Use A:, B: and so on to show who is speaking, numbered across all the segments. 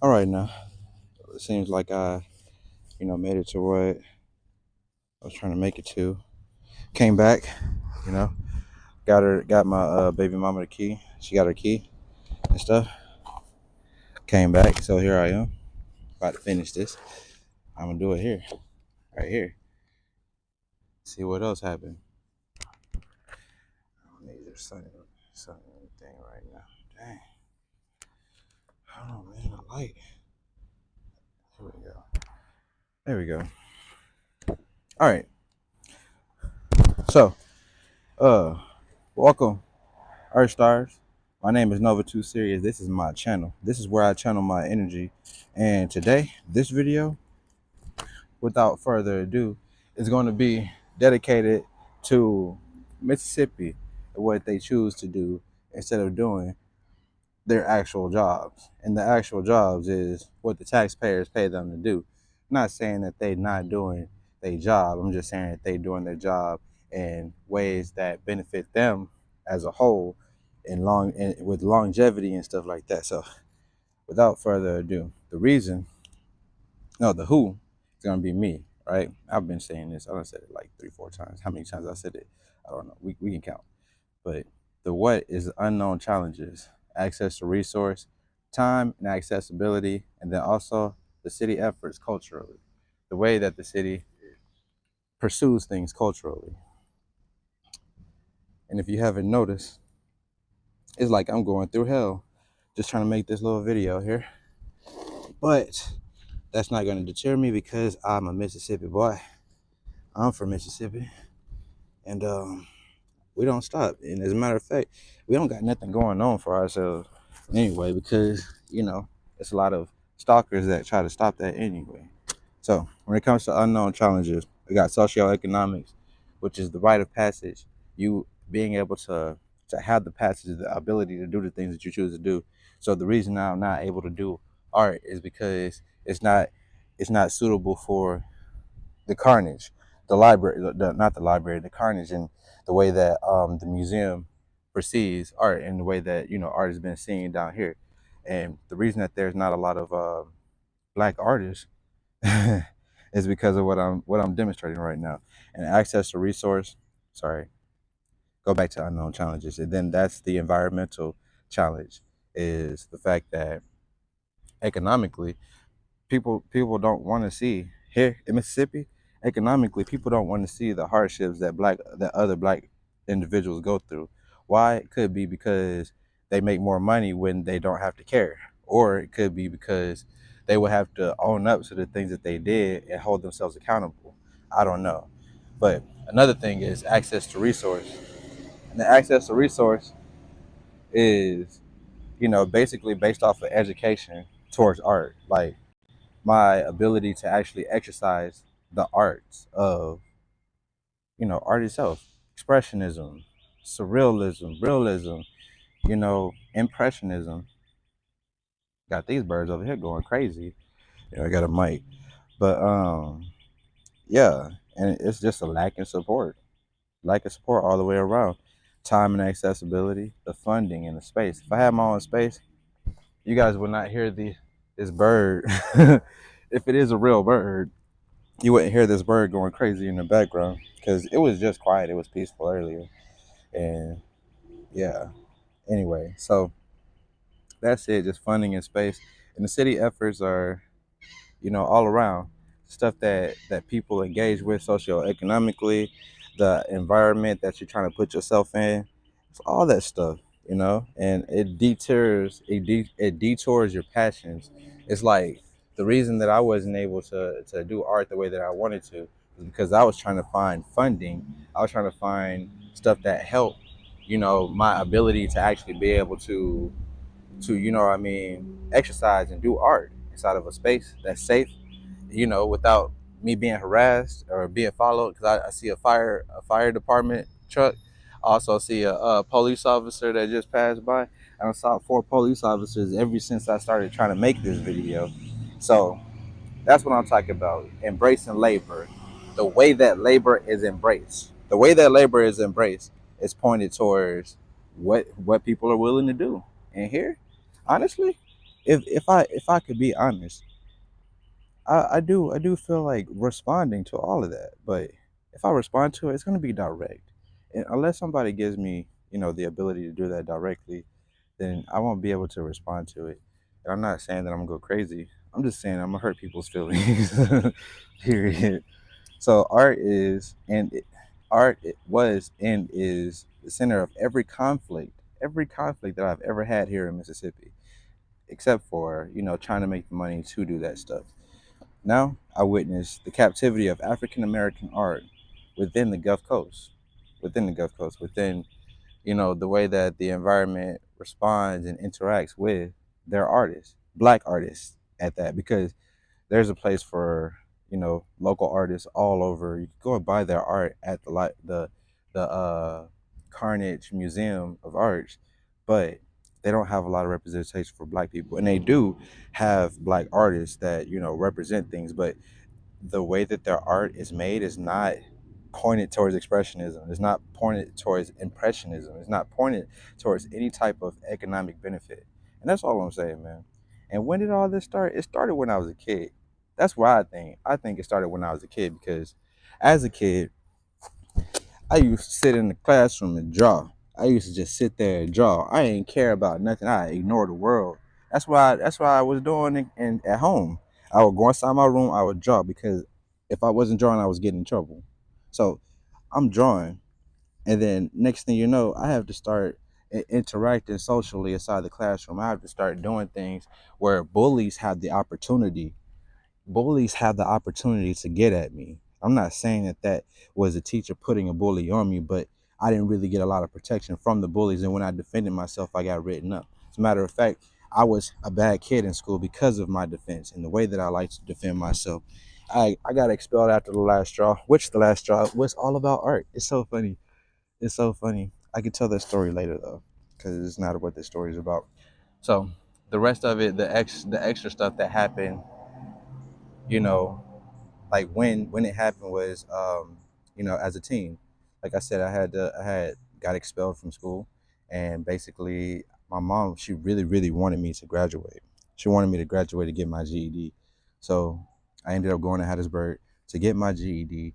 A: All right, now it seems like I, made it to what I was trying to make it to. Came back, you know, got my baby mama the key. She got her key and stuff. Came back, so here I am, about to finish this. I'm gonna do it here, right here. See what else happened. I don't need this sunny thing right now. Dang, I don't know, man. The light. Here we go. There we go. All right. So, uh, welcome, Earth Stars. My name is Nova 2 Serious. This is my channel. This is where I channel my energy. And today, this video, without further ado, is going to be dedicated to Mississippi and what they choose to do instead of doing their actual jobs. And the actual jobs is what the taxpayers pay them to do. I'm not saying that they're not doing their job. I'm just saying that they're doing their job in ways that benefit them as a whole and with longevity and stuff like that. So without further ado, the who is gonna be me, right? I've been saying this. I done said it like 3, 4 times. How many times I said it? I don't know. We can count. But the what is unknown challenges, access to resource, time and accessibility, and then also the city efforts culturally, the way that the city pursues things culturally. And if you haven't noticed, it's like I'm going through hell just trying to make this little video here. But that's not going to deter me because I'm a Mississippi boy. I'm from Mississippi. And we don't stop. And as a matter of fact, we don't got nothing going on for ourselves anyway because, it's a lot of stalkers that try to stop that anyway. So when it comes to unknown challenges, we got socioeconomics, which is the rite of passage, you being able to have the passage, the ability to do the things that you choose to do. So the reason I'm not able to do art is because it's not suitable for the carnage, the library, not the library, the carnage, and the way that the museum perceives art and the way that art has been seen down here. And the reason that there's not a lot of black artists is because of what I'm demonstrating right now. And access to resource, sorry, go back to unknown challenges. And then that's the environmental challenge, is the fact that economically people don't want to see here in Mississippi. Economically, people don't want to see the hardships that other black individuals go through. Why? It could be because they make more money when they don't have to care, or it could be because they would have to own up to the things that they did and hold themselves accountable. I don't know. But another thing is access to resource. And the access to resource is, basically based off of education towards art. Like my ability to actually exercise the arts of, art itself, expressionism, surrealism, realism, impressionism. Got these birds over here going crazy. Yeah, I got a mic. But yeah, and it's just a lack of support all the way around. Time and accessibility, the funding and the space. If I had my own space, you guys would not hear this bird. If it is a real bird, you wouldn't hear this bird going crazy in the background because it was just quiet. It was peaceful earlier. And yeah, anyway, so that's it, just funding and space. And the city efforts are, all around stuff that people engage with socioeconomically, the environment that you're trying to put yourself in. It's all that stuff, and it detours your passions. It's like the reason that I wasn't able to do art the way that I wanted to was because I was trying to find funding. I was trying to find stuff that helped, my ability to actually be able to exercise and do art inside of a space that's safe, without me being harassed or being followed. Because I see a fire department truck. I also see a police officer that just passed by. And I saw 4 police officers ever since I started trying to make this video. So that's what I'm talking about. Embracing labor. The way that labor is embraced. The way that labor is embraced is pointed towards what people are willing to do. And here, honestly, If I could be honest, I do feel like responding to all of that. But if I respond to it, it's gonna be direct. And unless somebody gives me, the ability to do that directly, then I won't be able to respond to it. And I'm not saying that I'm gonna go crazy. I'm just saying I'm gonna hurt people's feelings. Period. So art it was and is the center of every conflict that I've ever had here in Mississippi, except for trying to make the money to do that stuff. Now I witness the captivity of African American art within the Gulf Coast, within the way that the environment responds and interacts with their artists, black artists at that, because there's a place for local artists all over. You can go and buy their art at the Carnage Museum of Arts, but they don't have a lot of representation for black people, and they do have black artists that represent things, but the way that their art is made is not pointed towards expressionism. It's not pointed towards impressionism. It's not pointed towards any type of economic benefit. And that's all I'm saying, man. And when did all this start? It started when I was a kid. That's why I think it started when I was a kid, because as a kid, I used to sit in the classroom and draw. I used to just sit there and draw. I didn't care about nothing. I ignored the world. That's why I was doing it at home. I would go inside my room, I would draw, because if I wasn't drawing, I was getting in trouble. So I'm drawing, and then next thing you know, I have to start interacting socially inside the classroom. I have to start doing things where bullies have the opportunity to get at me. I'm not saying that was a teacher putting a bully on me, but I didn't really get a lot of protection from the bullies. And when I defended myself, I got written up. As a matter of fact, I was a bad kid in school because of my defense and the way that I like to defend myself. I got expelled after the last straw, which the last straw was all about art. It's so funny. It's so funny. I could tell that story later though, because it's not what this story is about. So the rest of it, the extra stuff that happened, you know, like when it happened was as a teen, like I said, I had got expelled from school, and basically my mom, she really really wanted me to graduate. She wanted me to graduate to get my GED. So I ended up going to Hattiesburg to get my GED.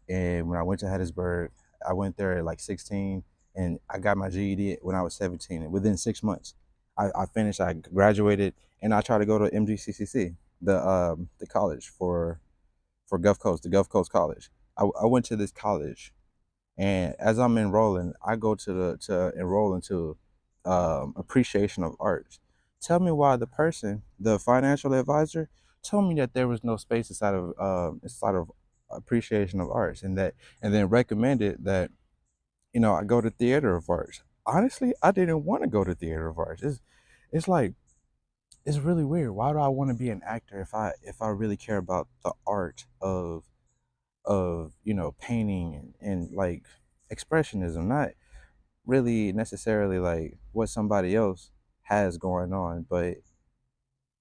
A: And when I went to Hattiesburg, I went there at like 16, and I got my GED when I was 17. And within 6 months, I finished. I graduated, and I tried to go to MGCCC, the college for Gulf Coast, the Gulf Coast College. I went to this college, and as I'm enrolling, I go to enroll into appreciation of arts. Tell me why the financial advisor, told me that there was no space inside of appreciation of arts, and then recommended that I go to theater of arts. Honestly, I didn't want to go to theater of arts. It's like it's really weird. Why do I want to be an actor if I really care about the art of painting and like expressionism, not really necessarily like what somebody else has going on, but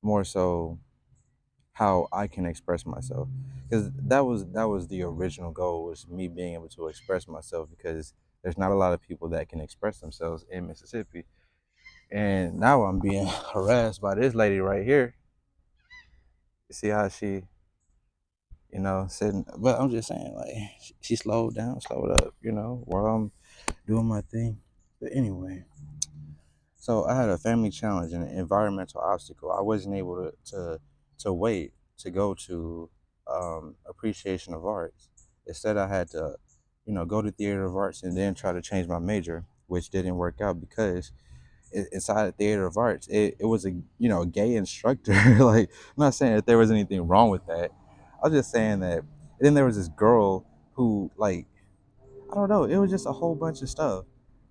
A: more so how I can express myself, because that was the original goal, was me being able to express myself, because there's not a lot of people that can express themselves in Mississippi. And now I'm being harassed by this lady right here. You see how she sitting, but I'm just saying, like, she slowed down, slowed up, while I'm doing my thing. But anyway, so I had a family challenge and an environmental obstacle. I wasn't able to wait to go to appreciation of arts. Instead, I had to, go to theater of arts and then try to change my major, which didn't work out because inside the theater of arts, it was a gay instructor. Like, I'm not saying that there was anything wrong with that. I was just saying that. And then there was this girl who, like, I don't know, it was just a whole bunch of stuff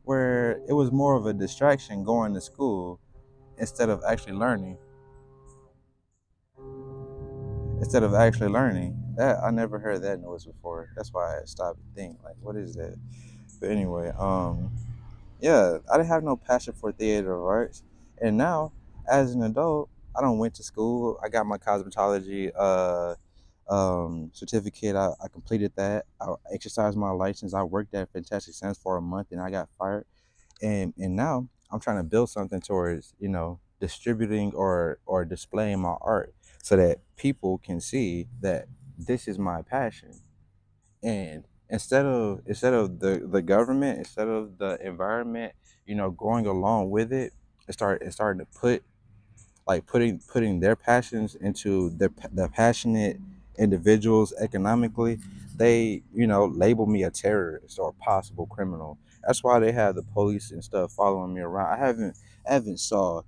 A: where it was more of a distraction going to school instead of actually learning. That, I never heard that noise before. That's why I stopped and think, like, what is that? But anyway, yeah, I didn't have no passion for theater of arts. And now, as an adult, I don't went to school. I got my cosmetology certificate. I completed that. I exercised my license. I worked at Fantastic Sense for a month, and I got fired. And now I'm trying to build something towards distributing or displaying my art so that people can see that this is my passion. And instead of the government, instead of the environment, going along with it, it's starting to putting their passions into the passionate individuals economically. They label me a terrorist or a possible criminal. That's why they have the police and stuff following me around. I haven't saw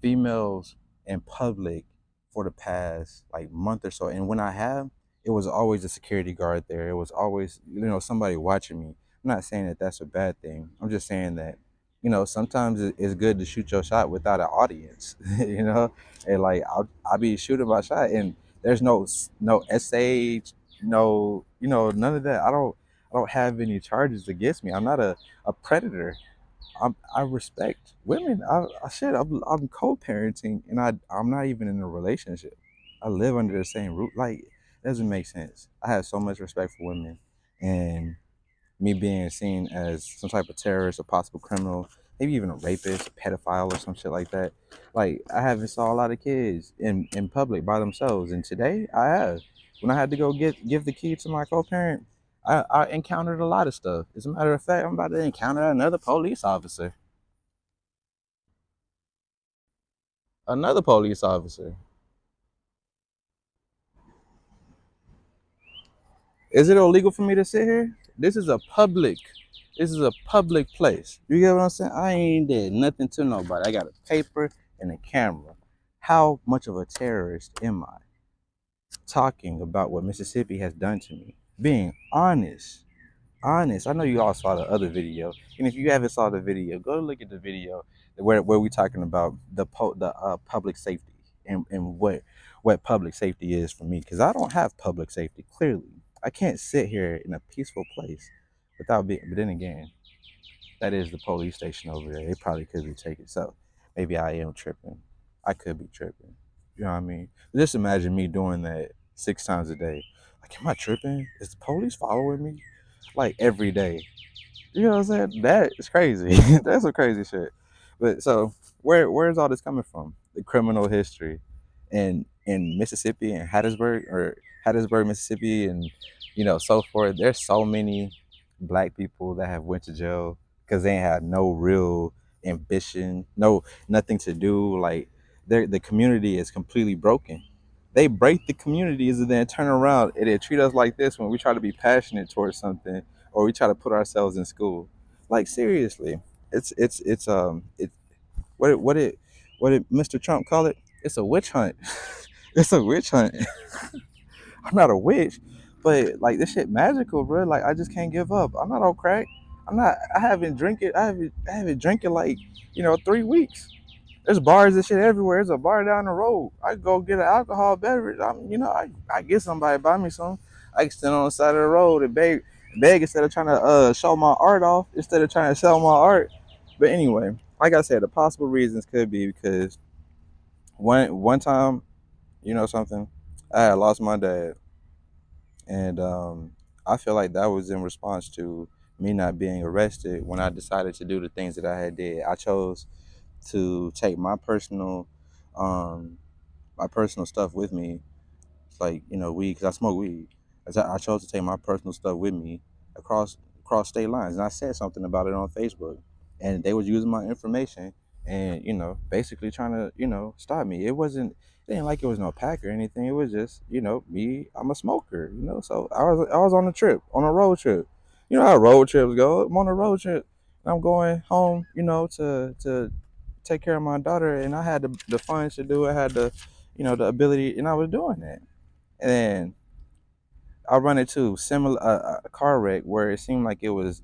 A: females in public for the past like month or so. And when I have, it was always a security guard there. It was always, somebody watching me. I'm not saying that that's a bad thing. I'm just saying that, sometimes it's good to shoot your shot without an audience, and like I'll be shooting my shot and there's no SH, no, none of that. I don't have any charges against me. I'm not a predator. I respect women. I'm co-parenting, and I'm not even in a relationship. I live under the same roof. Like, it doesn't make sense. I have so much respect for women, and me being seen as some type of terrorist or possible criminal, maybe even a rapist, pedophile, or some shit like that. Like, I haven't saw a lot of kids in public by themselves, and today I have. When I had to go give the key to my co-parent, I encountered a lot of stuff. As a matter of fact, I'm about to encounter another police officer. Another police officer. Is it illegal for me to sit here? This is a public place. You get what I'm saying? I ain't did nothing to nobody. I got a paper and a camera. How much of a terrorist am I? Talking about what Mississippi has done to me. Being honest. I know you all saw the other video, and if you haven't saw the video, go look at the video where we talking about the public safety and what public safety is for me, because I don't have public safety. Clearly, I can't sit here in a peaceful place without being. But then again, that is the police station over there. It probably could be taken. So maybe I am tripping. I could be tripping. You know what I mean? Just imagine me doing that 6 times a day. Like, am I tripping? Is the police following me? Like every day. You know what I'm saying? That is crazy. That's some crazy shit. But so where's all this coming from? The criminal history in Mississippi and Hattiesburg, Mississippi, and so forth. There's so many black people that have went to jail because they ain't had no real ambition, nothing to do. Like, the community is completely broken. They break the communities and then turn around and they treat us like this when we try to be passionate towards something or we try to put ourselves in school. Like, seriously, it what did Mr. Trump call it? It's a witch hunt. It's a witch hunt. I'm not a witch, but like, this shit magical, bro. Like, I just can't give up. I'm not on crack. I'm not. I haven't drink it. I haven't drank it like 3 weeks. There's bars and shit everywhere. There's a bar down the road. I go get an alcohol beverage. I get somebody buy me some. I can stand on the side of the road and beg instead of trying to show my art off, instead of trying to sell my art. But anyway, like I said, the possible reasons could be because one time, something, I had lost my dad, and I feel like that was in response to me not being arrested when I decided to do the things that I had did. I chose to take um my personal stuff with me. It's like, weed, because I smoke weed. I chose to take my personal stuff with me across state lines, and I said something about it on Facebook, and they was using my information and basically trying to stop me. It ain't like it was no pack or anything. It was just me. I'm a smoker, so I was on a trip, on a road trip. You know how road trips go. I'm on a road trip. And I'm going home, to take care of my daughter, and I had the funds to do it. I had the ability, and I was doing that. And then I run into similar a car wreck where it seemed like it was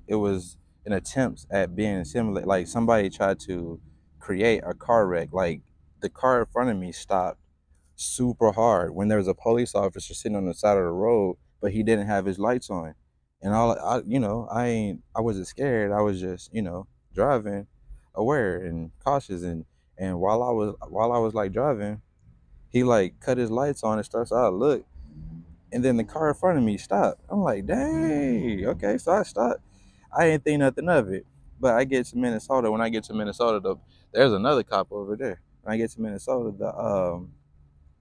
A: an attempt at being similar. Like, somebody tried to create a car wreck. Like, the car in front of me stopped super hard when there was a police officer sitting on the side of the road, but he didn't have his lights on. And I wasn't scared. I was just driving, aware and cautious. And while I was like driving, he like cut his lights on and starts out look, and then the car in front of me stopped. I'm like, dang, okay, so I stopped. I didn't think nothing of it. But I get to Minnesota. When I get to Minnesota, though, there's another cop over there. when I get to Minnesota,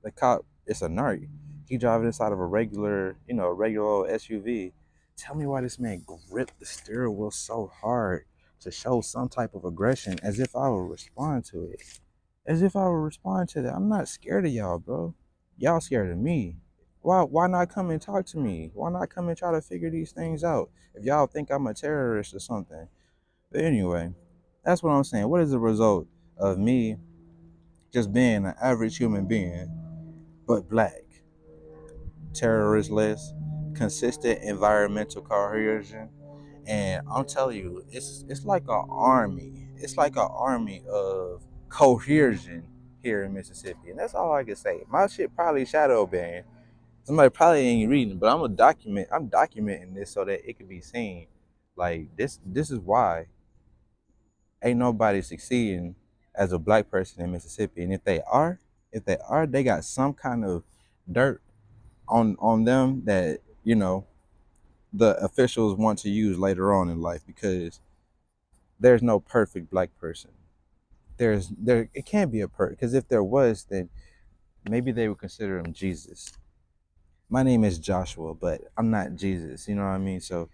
A: the cop, it's a narc. He driving inside of a regular, a regular old SUV. Tell me why this man gripped the steering wheel so hard to show some type of aggression, as if I would respond to it. As if I would respond to that. I'm not scared of y'all, bro. Y'all scared of me. Why not come and talk to me? Why not come and try to figure these things out? If y'all think I'm a terrorist or something. But anyway, that's what I'm saying. What is the result of me just being an average human being, but black, terroristless, consistent environmental cohesion? And I'm telling you, it's like an army. It's like an army of cohesion here in Mississippi, and that's all I can say. My shit probably shadow banned. Somebody probably ain't reading, but I'm documenting this so that it can be seen. Like this is why ain't nobody succeeding as a black person in Mississippi. And if they are, they got some kind of dirt on them that the officials want to use later on in life, because there's no perfect black person. There it can't be a perfect, because if there was, then maybe they would consider him Jesus. My name is Joshua, but I'm not Jesus. You know what I mean? So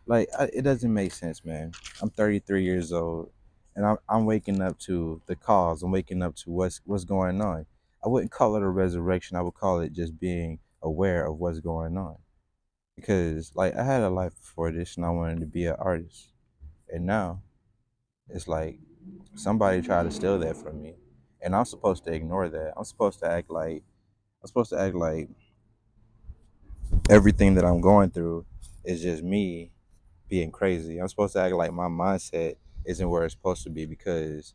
A: it doesn't make sense, man. I'm 33 years old, and I'm waking up to the cause. I'm waking up to what's going on. I wouldn't call it a resurrection. I would call it just being aware of what's going on. Because I had a life before this, and I wanted to be an artist, and now it's like somebody tried to steal that from me, and I'm supposed to ignore that. I'm supposed to act like everything that I'm going through is just me being crazy. I'm supposed to act like my mindset isn't where it's supposed to be, because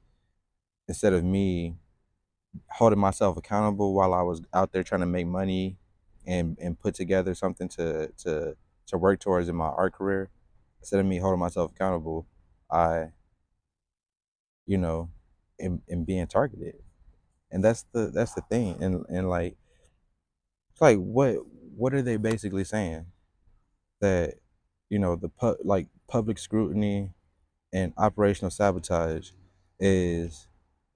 A: instead of me holding myself accountable while I was out there trying to make money and put together something to work towards in my art career, instead of me holding myself accountable, I am being targeted. And that's the thing. And it's like, what are they basically saying? That public scrutiny and operational sabotage is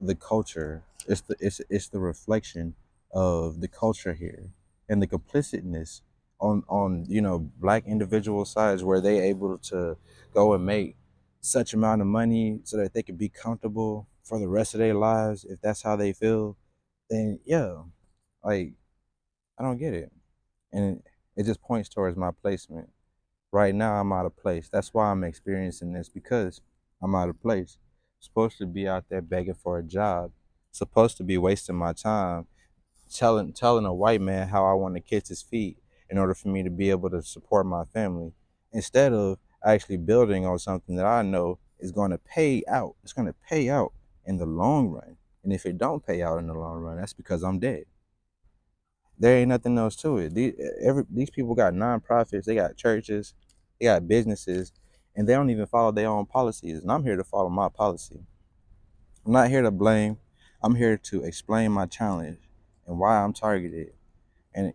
A: the culture. It's the reflection of the culture here, and the complicitness on black individual sides, where they able to go and make such amount of money so that they can be comfortable for the rest of their lives, if that's how they feel. Then yeah, like, I don't get it. And it just points towards my placement. Right now, I'm out of place. That's why I'm experiencing this, because I'm out of place. Supposed to be out there begging for a job. Supposed to be wasting my time telling a white man how I want to kiss his feet in order for me to be able to support my family, instead of actually building on something that I know is going to pay out. It's going to pay out in the long run. And if it don't pay out in the long run, that's because I'm dead. There ain't nothing else to it. These people got nonprofits, they got churches, they got businesses, and they don't even follow their own policies. And I'm here to follow my policy. I'm not here to blame. I'm here to explain my challenge and why I'm targeted. And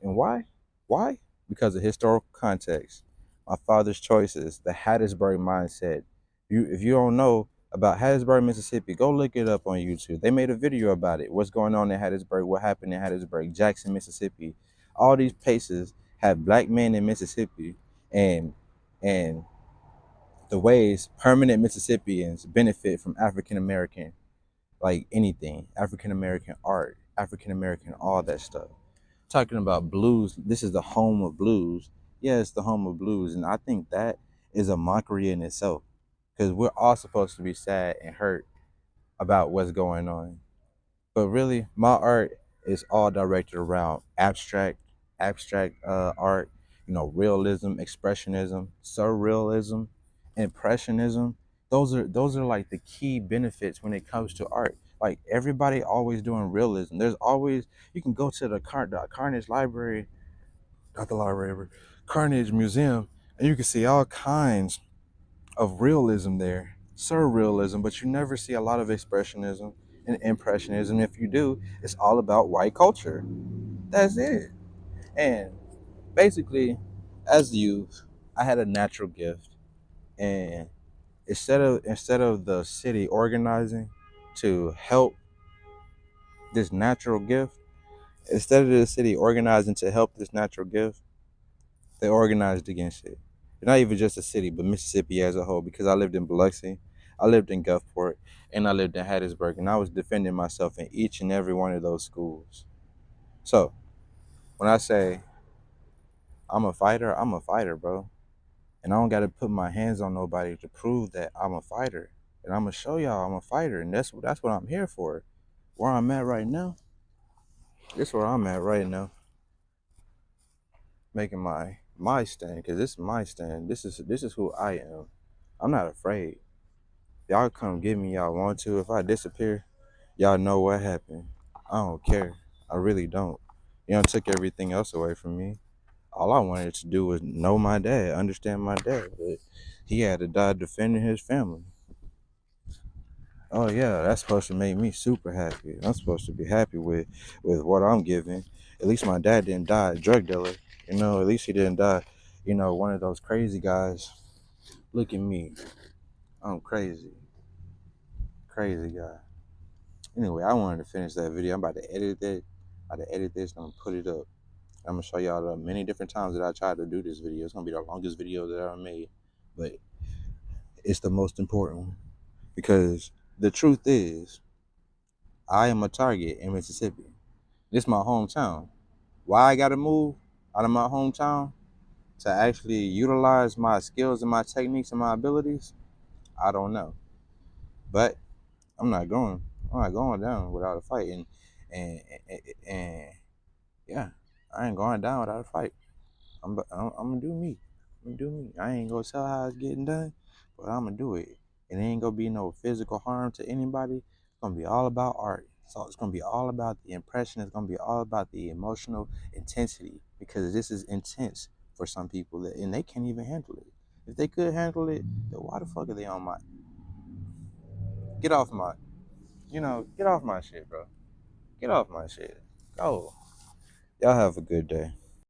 A: why? Why? Because of historical context, my father's choices, the Hattiesburg mindset. If you don't know about Hattiesburg, Mississippi, go look it up on YouTube. They made a video about it. What's going on in Hattiesburg? What happened in Hattiesburg? Jackson, Mississippi. All these places have black men in Mississippi, and and the ways permanent Mississippians benefit from African American, like anything, African American art, African American, all that stuff. Talking about blues, this is the home of blues. Yeah, it's the home of blues, and I think that is a mockery in itself, because we're all supposed to be sad and hurt about what's going on. But really, my art is all directed around abstract art, realism, expressionism, surrealism, impressionism. Those are like the key benefits when it comes to art. Like, everybody always doing realism. There's always, you can go to the Carnage Library, not the library, Carnage Museum, and you can see all kinds of realism there, surrealism, but you never see a lot of expressionism and impressionism. If you do, it's all about white culture. That's it. And basically, as youth, I had a natural gift, and instead of the city organizing to help this natural gift, instead of the city organizing to help this natural gift, they organized against it. Not even just the city, but Mississippi as a whole, because I lived in Biloxi, I lived in Gulfport, and I lived in Hattiesburg, and I was defending myself in each and every one of those schools. So when I say I'm a fighter, bro. And I don't got to put my hands on nobody to prove that I'm a fighter. And I'm going to show y'all I'm a fighter, and that's what I'm here for. Where I'm at right now, this is where I'm at right now, making my stand, because this is my stand. This is who I am. I'm not afraid. Y'all come get me, y'all want to. If I disappear, y'all know what happened. I don't care. I really don't. You know, took everything else away from me. All I wanted to do was know my dad, understand my dad, but he had to die defending his family. Oh yeah, that's supposed to make me super happy. I'm supposed to be happy with what I'm giving. At least my dad didn't die a drug dealer. You know, at least he didn't die, one of those crazy guys. Look at me. I'm crazy. Crazy guy. Anyway, I wanted to finish that video. I'm about to edit it. I'm about to edit this and I'm gonna put it up. I'm gonna show y'all the many different times that I tried to do this video. It's gonna be the longest video that I ever made. But it's the most important one. Because the truth is, I am a target in Mississippi. This is my hometown. Why I gotta move out of my hometown to actually utilize my skills and my techniques and my abilities, I don't know. But I'm not going. I'm not going down without a fight. And yeah, I ain't going down without a fight. I'm gonna do me. I'm gonna do me. I ain't gonna tell how it's getting done, but I'm gonna do it. And it ain't gonna be no physical harm to anybody. It's gonna be all about art. So it's gonna be all about the impression. It's gonna be all about the emotional intensity, because this is intense for some people, and they can't even handle it. If they could handle it, then why the fuck are they on my? Get off my, get off my shit, bro. Get off my shit. Go. Y'all have a good day.